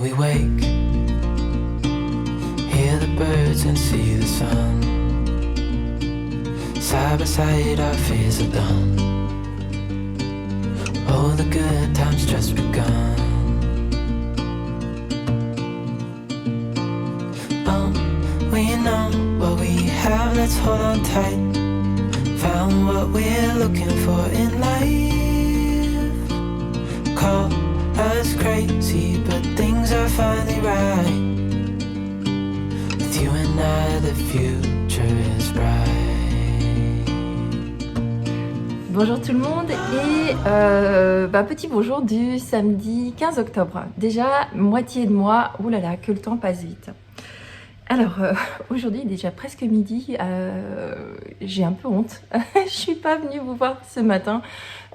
we wake, hear the birds and see the sun. Side by side our fears are done. Oh, the good times just begun. We know what we have, let's hold on tight. Found what we're looking for in life. Call us crazy, but things are finally right. With you and I, the future is bright. Bonjour tout le monde et petit bonjour du samedi 15 octobre. Déjà, moitié de mois, oulala, que le temps passe vite. Alors, aujourd'hui, déjà presque midi, j'ai un peu honte. Je suis pas venue vous voir ce matin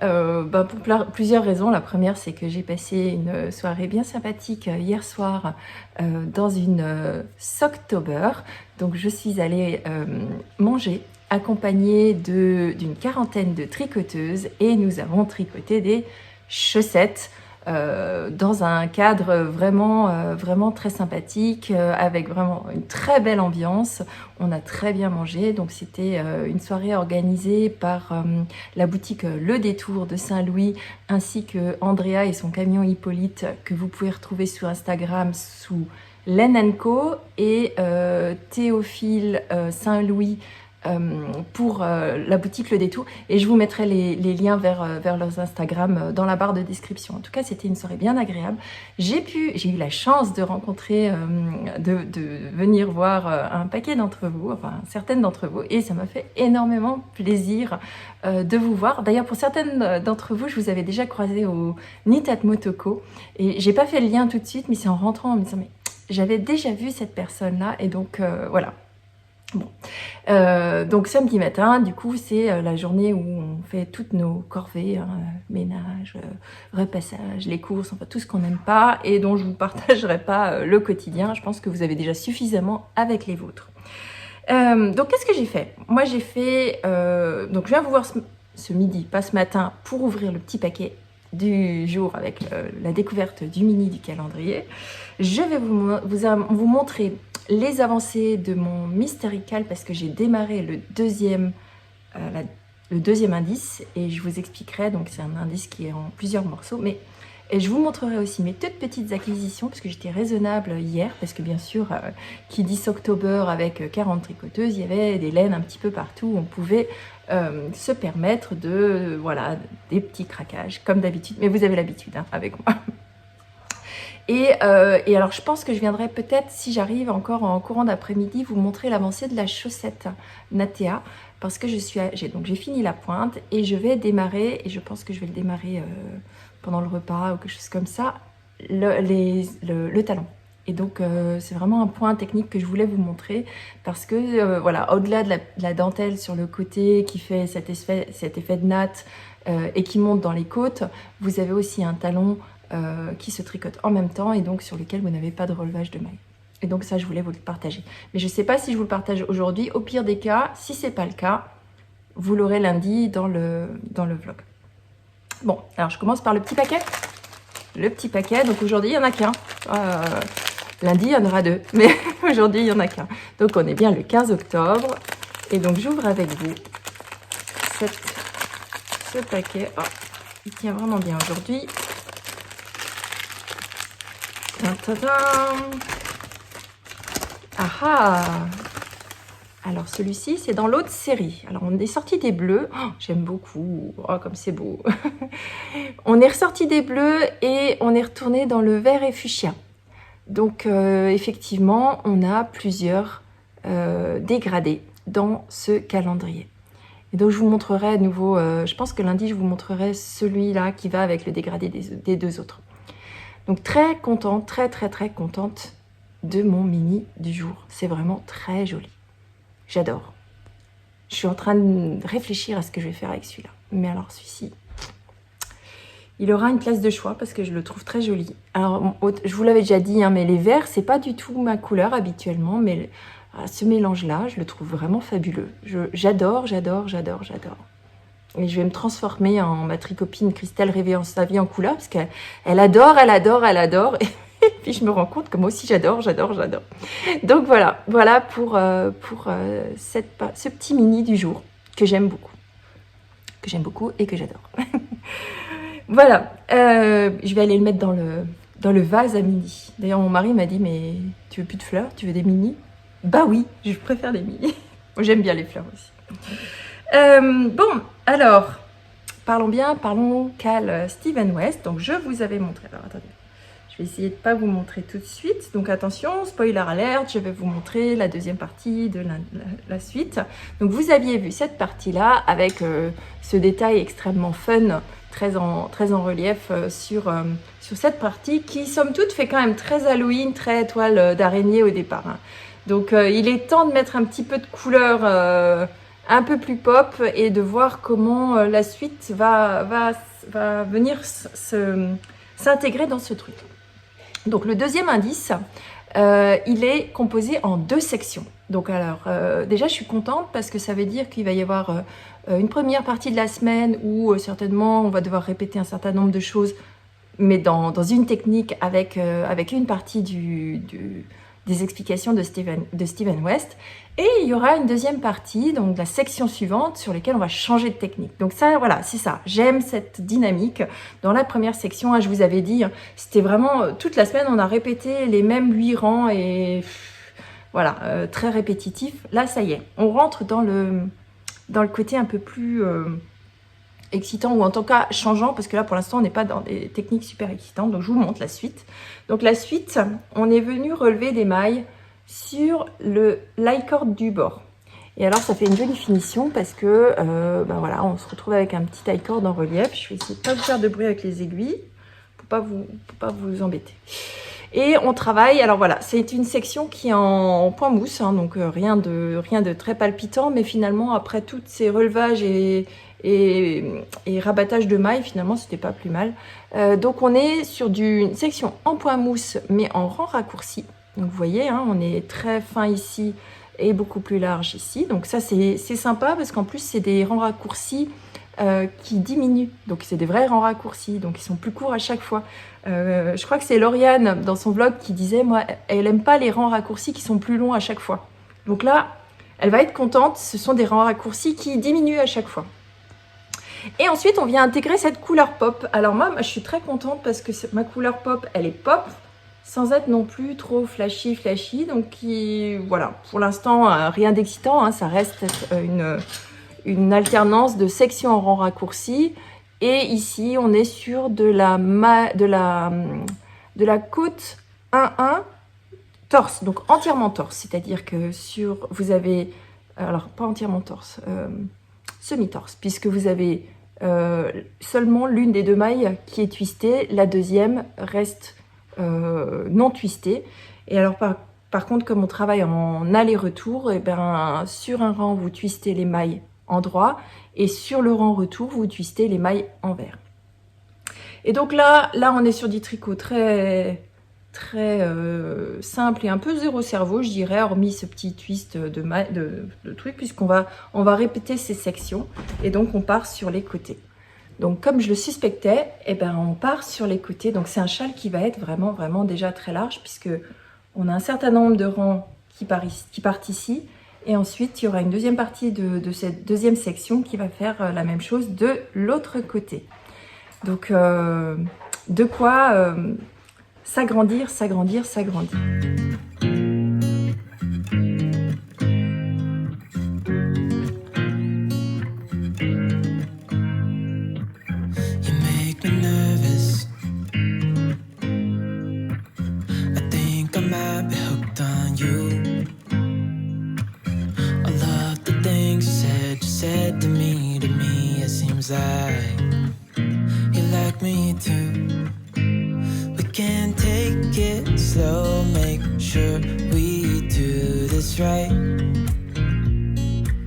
pour plusieurs raisons. La première, c'est que j'ai passé une soirée bien sympathique hier soir dans une Socktober. Donc, je suis allée manger, accompagnée d'une quarantaine de tricoteuses et nous avons tricoté des chaussettes. Dans un cadre vraiment très sympathique, avec vraiment une très belle ambiance. On a très bien mangé, donc c'était une soirée organisée par la boutique Le Détour de Saint-Louis, ainsi que Andrea et son camion Hippolyte, que vous pouvez retrouver sur Instagram sous Len & Co, et Théophile Saint-Louis pour la boutique Le Détour, et je vous mettrai les liens vers leurs Instagram dans la barre de description. En tout cas, c'était une soirée bien agréable. J'ai eu la chance de rencontrer, de venir voir un paquet d'entre vous, enfin certaines d'entre vous, et ça m'a fait énormément plaisir de vous voir. D'ailleurs, pour certaines d'entre vous, je vous avais déjà croisé au Nitat Motoko, et j'ai pas fait le lien tout de suite, mais c'est en rentrant en me disant mais j'avais déjà vu cette personne-là, et donc voilà. Bon, donc samedi matin, du coup, c'est la journée où on fait toutes nos corvées, hein, ménage, repassage, les courses, enfin tout ce qu'on n'aime pas et dont je vous partagerai pas le quotidien. Je pense que vous avez déjà suffisamment avec les vôtres. Donc qu'est-ce que j'ai fait? Moi j'ai fait, donc je viens vous voir ce midi, pas ce matin, pour ouvrir le petit paquet du jour avec la découverte du mini du calendrier. Je vais vous montrer les avancées de mon Mysterical parce que j'ai démarré le deuxième indice et je vous expliquerai. Donc c'est un indice qui est en plusieurs morceaux, et je vous montrerai aussi mes toutes petites acquisitions parce que j'étais raisonnable hier, parce que bien sûr qui dit Socktober avec 40 tricoteuses, il y avait des laines un petit peu partout, on pouvait se permettre des petits craquages comme d'habitude, mais vous avez l'habitude hein, avec moi. Et alors je pense que je viendrai peut-être, si j'arrive encore en courant d'après-midi, vous montrer l'avancée de la chaussette Natea, parce que j'ai fini la pointe et je vais démarrer, et je pense que je vais le démarrer pendant le repas ou quelque chose comme ça, le talon. Et donc c'est vraiment un point technique que je voulais vous montrer, parce que au-delà de la dentelle sur le côté qui fait cet effet de natte et qui monte dans les côtes, vous avez aussi un talon qui se tricote en même temps et donc sur lequel vous n'avez pas de relevage de maille. Et donc ça, je voulais vous le partager. Mais je ne sais pas si je vous le partage aujourd'hui. Au pire des cas, si ce n'est pas le cas, vous l'aurez lundi dans le vlog. Bon, alors je commence par le petit paquet. Le petit paquet, donc aujourd'hui, il n'y en a qu'un. Lundi, il y en aura deux, mais aujourd'hui, il n'y en a qu'un. Donc on est bien le 15 octobre. Et donc j'ouvre avec vous ce paquet. Oh, il tient vraiment bien aujourd'hui. Ah, alors celui-ci c'est dans l'autre série. Alors on est sorti des bleus, oh, j'aime beaucoup, oh, comme c'est beau. On est ressorti des bleus et on est retourné dans le vert et fuchsia. Donc effectivement on a plusieurs dégradés dans ce calendrier. Et donc je vous montrerai à nouveau, je pense que lundi je vous montrerai celui-là qui va avec le dégradé des deux autres. Donc très contente, très contente de mon mini du jour. C'est vraiment très joli. J'adore. Je suis en train de réfléchir à ce que je vais faire avec celui-là. Mais alors celui-ci, il aura une place de choix parce que je le trouve très joli. Alors je vous l'avais déjà dit, hein, mais les verts, c'est pas du tout ma couleur habituellement. Mais ce mélange-là, je le trouve vraiment fabuleux. J'adore. Et je vais me transformer en ma tricopine Christelle Réveillance sa vie en couleur, parce qu'elle adore. Et puis je me rends compte que moi aussi j'adore. Donc voilà pour ce petit mini du jour que j'aime beaucoup et que j'adore. Voilà, je vais aller le mettre dans le vase à mini. D'ailleurs mon mari m'a dit, mais tu veux plus de fleurs, tu veux des mini? Bah oui, je préfère des mini. J'aime bien les fleurs aussi. Bon, alors, parlons Cal Steven West. Donc je vous avais montré, alors attendez, je vais essayer de ne pas vous montrer tout de suite. Donc attention, spoiler alert, je vais vous montrer la deuxième partie de la suite. Donc vous aviez vu cette partie-là avec ce détail extrêmement fun, très en relief sur cette partie qui, somme toute, fait quand même très Halloween, très toile d'araignée au départ. Hein. Donc il est temps de mettre un petit peu de couleur un peu plus pop et de voir comment la suite va venir s'intégrer dans ce truc. Donc le deuxième indice, il est composé en 2 sections. Donc alors, déjà je suis contente parce que ça veut dire qu'il va y avoir une première partie de la semaine où certainement on va devoir répéter un certain nombre de choses, mais dans une technique avec une partie des explications de Steven West. Et il y aura une deuxième partie, donc la section suivante, sur laquelle on va changer de technique. Donc ça, voilà, c'est ça. J'aime cette dynamique. Dans la première section, hein, je vous avais dit, c'était vraiment, toute la semaine, on a répété les mêmes 8 rangs et voilà, très répétitif. Là, ça y est, on rentre dans le côté un peu plus excitant, ou en tout cas changeant, parce que là, pour l'instant, on n'est pas dans des techniques super excitantes. Donc, je vous montre la suite. Donc, la suite, on est venu relever des mailles sur le lie-cord du bord. Et alors, ça fait une jolie finition parce que, ben voilà, on se retrouve avec un petit lie-cord en relief. Je vais essayer de ne pas vous faire de bruit avec les aiguilles pour pas vous embêter. Et on travaille, alors voilà, c'est une section qui est en point mousse, hein, donc rien de très palpitant, mais finalement, après tous ces relevages et rabattage de mailles, finalement, c'était pas plus mal. Donc, on est sur une section en point mousse, mais en rang raccourci. Donc vous voyez, hein, on est très fin ici et beaucoup plus large ici. Donc ça c'est sympa parce qu'en plus c'est des rangs raccourcis qui diminuent. Donc c'est des vrais rangs raccourcis, donc ils sont plus courts à chaque fois. Je crois que c'est Lauriane dans son vlog qui disait, moi, elle aime pas les rangs raccourcis qui sont plus longs à chaque fois. Donc là, elle va être contente, ce sont des rangs raccourcis qui diminuent à chaque fois. Et ensuite, on vient intégrer cette couleur pop. Alors moi je suis très contente parce que ma couleur pop, elle est pop, sans être non plus trop flashy. Donc voilà, pour l'instant, rien d'excitant, hein, ça reste une alternance de sections en rang raccourci. Et ici, on est sur de la côte 1-1 torse, donc entièrement torse. C'est-à-dire que vous avez, alors pas entièrement torse, semi-torse, puisque vous avez seulement l'une des 2 mailles qui est twistée, la deuxième reste non twistée. Et alors par contre, comme on travaille en aller-retour, et ben sur un rang vous twistez les mailles en droit et sur le rang retour vous twistez les mailles envers. Et donc là on est sur du tricot très simple et un peu zéro cerveau, je dirais, hormis ce petit twist de truc, puisqu'on va répéter ces sections et donc on part sur les côtés. Donc comme je le suspectais, eh ben, on part sur les côtés. Donc c'est un châle qui va être vraiment déjà très large, puisque on a un certain nombre de rangs qui partent ici. Et ensuite, il y aura une deuxième partie de cette deuxième section qui va faire la même chose de l'autre côté. Donc de quoi s'agrandir.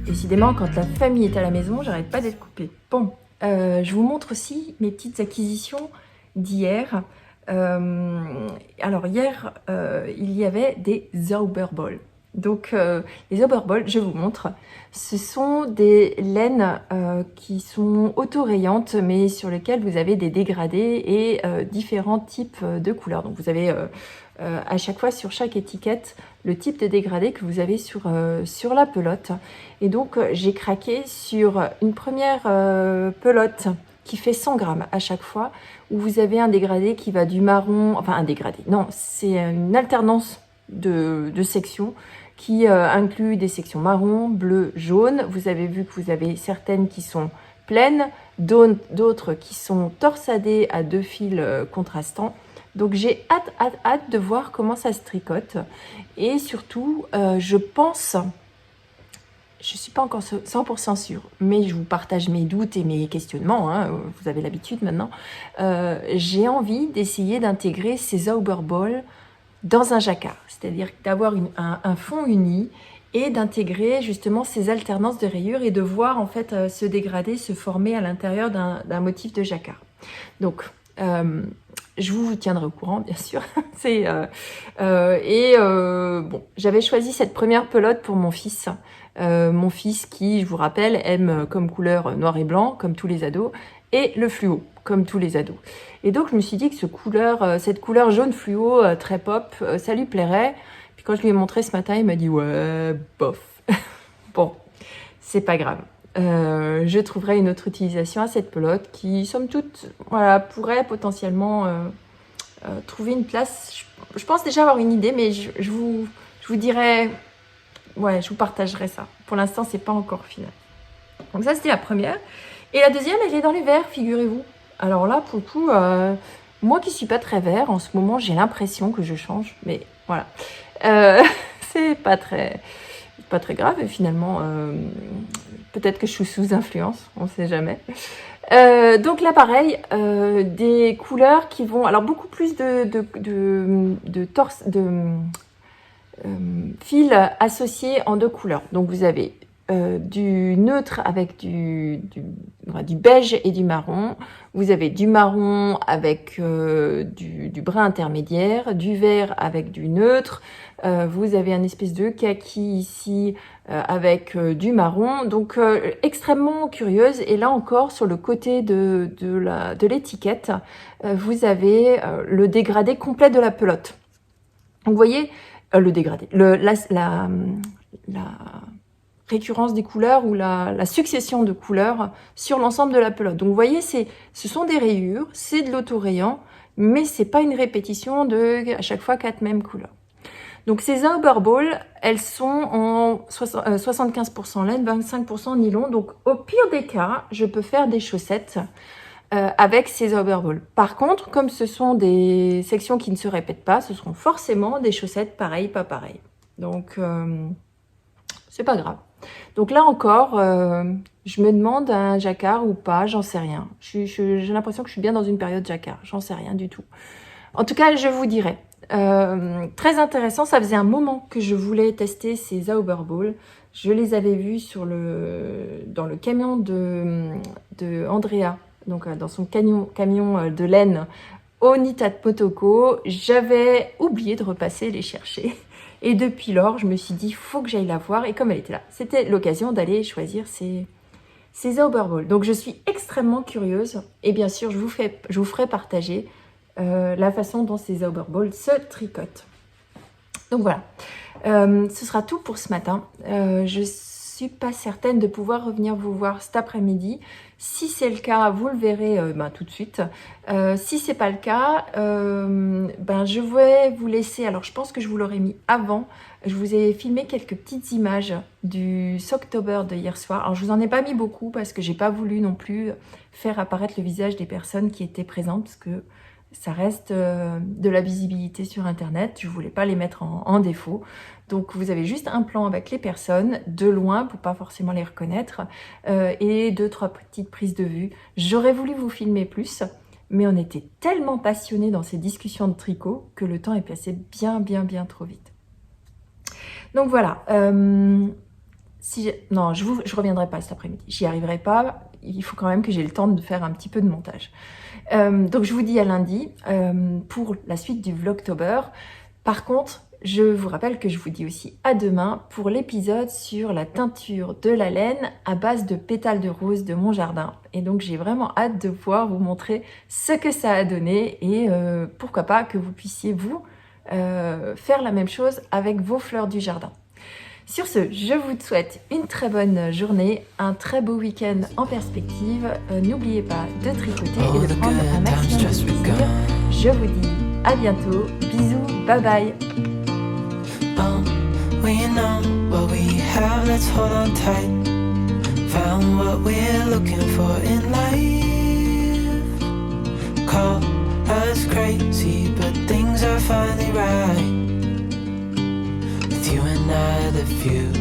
Décidément, quand la famille est à la maison, j'arrête pas d'être coupée. Bon, je vous montre aussi mes petites acquisitions d'hier. Alors hier, il y avait des Zauberballs. Donc les Oberball, je vous montre, ce sont des laines qui sont autorayantes mais sur lesquelles vous avez des dégradés et différents types de couleurs. Donc vous avez à chaque fois sur chaque étiquette le type de dégradé que vous avez sur la pelote. Et donc j'ai craqué sur une première pelote qui fait 100 grammes à chaque fois, où vous avez un dégradé qui va du marron, enfin un dégradé, non, c'est une alternance de sections qui inclut des sections marron, bleu, jaune. Vous avez vu que vous avez certaines qui sont pleines, d'autres qui sont torsadées à 2 fils contrastants. Donc j'ai hâte de voir comment ça se tricote. Et surtout, je pense, je ne suis pas encore 100% sûre, mais je vous partage mes doutes et mes questionnements, hein, vous avez l'habitude maintenant. J'ai envie d'essayer d'intégrer ces Oberball dans un jacquard, c'est-à-dire d'avoir un fond uni et d'intégrer justement ces alternances de rayures et de voir en fait se dégrader, se former à l'intérieur d'un motif de jacquard. Donc, je vous tiendrai au courant, bien sûr. Bon, j'avais choisi cette première pelote pour mon fils. Mon fils qui, je vous rappelle, aime comme couleur noir et blanc, comme tous les ados, et le fluo, comme tous les ados. Et donc, je me suis dit que cette couleur jaune fluo très pop, ça lui plairait. Puis quand je lui ai montré ce matin, il m'a dit « ouais, bof ». Bon, c'est pas grave. Je trouverai une autre utilisation à cette pelote qui, somme toute, voilà, pourrait potentiellement trouver une place. Je pense déjà avoir une idée, mais je vous dirai, ouais, je vous partagerai ça. Pour l'instant, c'est pas encore final. Donc ça, c'était la première. Et la deuxième, elle est dans les verts, figurez-vous. Alors là, pour le coup, moi qui suis pas très vert, en ce moment, j'ai l'impression que je change, mais voilà. C'est pas très grave, et finalement, peut-être que je suis sous influence, on ne sait jamais. Donc là, pareil, des couleurs qui vont... Alors, beaucoup plus de fils associés en 2 couleurs. Donc, vous avez du neutre avec du beige et du marron. Vous avez du marron avec du brun intermédiaire, du vert avec du neutre. Vous avez un espèce de kaki ici avec du marron. Donc extrêmement curieuse. Et là encore, sur le côté de l'étiquette, vous avez le dégradé complet de la pelote. Donc vous voyez le dégradé, la récurrence des couleurs ou la succession de couleurs sur l'ensemble de la pelote. Donc vous voyez, ce sont des rayures, c'est de l'autorayant, mais c'est pas une répétition de à chaque fois 4 mêmes couleurs. Donc ces Oberball, elles sont en 75% laine, 25% nylon. Donc au pire des cas, je peux faire des chaussettes avec ces Oberball. Par contre, comme ce sont des sections qui ne se répètent pas, ce seront forcément des chaussettes pareilles, pas pareilles. Donc c'est pas grave. Donc là encore, je me demande un jacquard ou pas, j'en sais rien. J'ai l'impression que je suis bien dans une période jacquard, j'en sais rien du tout. En tout cas, je vous dirai. Très intéressant, ça faisait un moment que je voulais tester ces Oberball. Je les avais vus dans le camion de Andrea, donc dans son camion de laine au Nitat Potoko. J'avais oublié de repasser les chercher. Et depuis lors, je me suis dit, faut que j'aille la voir. Et comme elle était là, c'était l'occasion d'aller choisir ces Oberball. Donc, je suis extrêmement curieuse. Et bien sûr, je vous ferai partager la façon dont ces Oberball se tricotent. Donc, voilà. Ce sera tout pour ce matin. Je suis pas certaine de pouvoir revenir vous voir cet après-midi. Si c'est le cas, vous le verrez tout de suite. Si c'est pas le cas, je vais vous laisser. Alors, je pense que je vous l'aurais mis avant. Je vous ai filmé quelques petites images du Socktober de hier soir. Alors, je vous en ai pas mis beaucoup parce que j'ai pas voulu non plus faire apparaître le visage des personnes qui étaient présentes parce que ça reste de la visibilité sur Internet. Je voulais pas les mettre en défaut. Donc, vous avez juste un plan avec les personnes de loin pour pas forcément les reconnaître et 2-3 petites prises de vue. J'aurais voulu vous filmer plus, mais on était tellement passionnés dans ces discussions de tricot que le temps est passé bien trop vite. Donc voilà. Non, je reviendrai pas cet après-midi. J'y arriverai pas. Il faut quand même que j'ai le temps de faire un petit peu de montage. Donc je vous dis à lundi pour la suite du Vlogtober. Par contre, Je vous rappelle que je vous dis aussi à demain pour l'épisode sur la teinture de la laine à base de pétales de rose de mon jardin. Et donc j'ai vraiment hâte de pouvoir vous montrer ce que ça a donné et pourquoi pas que vous puissiez vous faire la même chose avec vos fleurs du jardin. Sur ce, je vous souhaite une très bonne journée, un très beau week-end en perspective. N'oubliez pas de tricoter et de prendre un maximum de plaisir. Je vous dis à bientôt, bisous, bye bye. We know what we have, let's hold on tight. Found what we're looking for in life. Call us crazy, but things are finally right. With you and I, the future